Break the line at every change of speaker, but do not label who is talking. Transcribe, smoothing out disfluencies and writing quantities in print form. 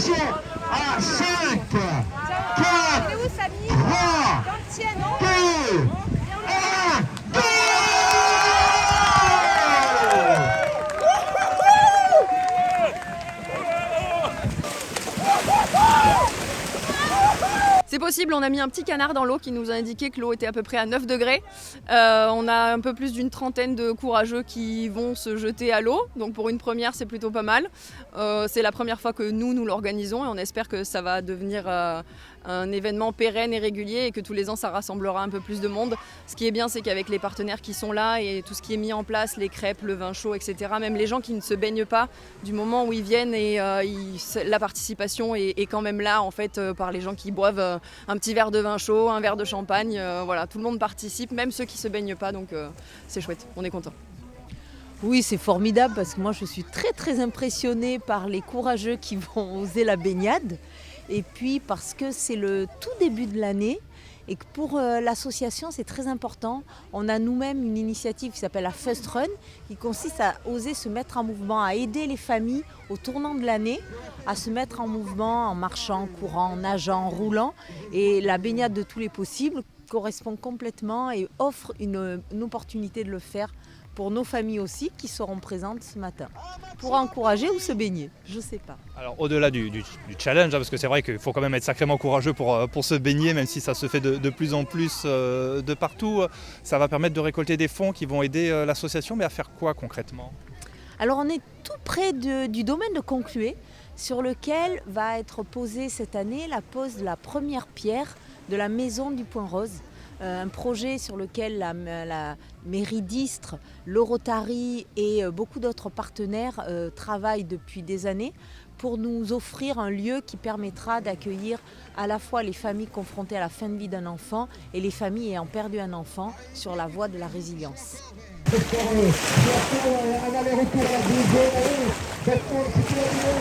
Attention, à 5, 4, 3, 2, 1, go!
C'est possible, on a mis un petit canard dans l'eau qui nous a indiqué que l'eau était à peu près à 9 degrés. On a un peu plus d'une trentaine de courageux qui vont se jeter à l'eau. Donc pour une première, c'est plutôt pas mal. C'est la première fois que nous l'organisons et on espère que ça va devenir un événement pérenne et régulier et que tous les ans, ça rassemblera un peu plus de monde. Ce qui est bien, c'est qu'avec les partenaires qui sont là et tout ce qui est mis en place, les crêpes, le vin chaud, etc., même les gens qui ne se baignent pas, du moment où ils viennent, et la participation est quand même là, en fait, par les gens qui boivent un petit verre de vin chaud, un verre de champagne, voilà, tout le monde participe, même ceux qui ne se baignent pas, donc c'est chouette, on est content.
Oui, c'est formidable parce que moi je suis très très impressionnée par les courageux qui vont oser la baignade et puis parce que c'est le tout début de l'année et que pour l'association c'est très important. On a nous-mêmes une initiative qui s'appelle la First Run qui consiste à oser se mettre en mouvement, à aider les familles au tournant de l'année à se mettre en mouvement en marchant, en courant, en nageant, en roulant et la baignade de tous les possibles correspond complètement et offre une opportunité de le faire pour nos familles aussi qui seront présentes ce matin pour encourager ou se baigner, je ne sais pas.
Alors au-delà du challenge, parce que c'est vrai qu'il faut quand même être sacrément courageux pour se baigner, même si ça se fait de plus en plus de partout, ça va permettre de récolter des fonds qui vont aider l'association, mais à faire quoi concrètement ?
Alors on est tout près du domaine de Conclué, sur lequel va être posée cette année la pose de la première pierre de la maison du Point Rose. Un projet sur lequel la mairie d'Istres, le Rotary et beaucoup d'autres partenaires travaillent depuis des années pour nous offrir un lieu qui permettra d'accueillir à la fois les familles confrontées à la fin de vie d'un enfant et les familles ayant perdu un enfant sur la voie de la résilience.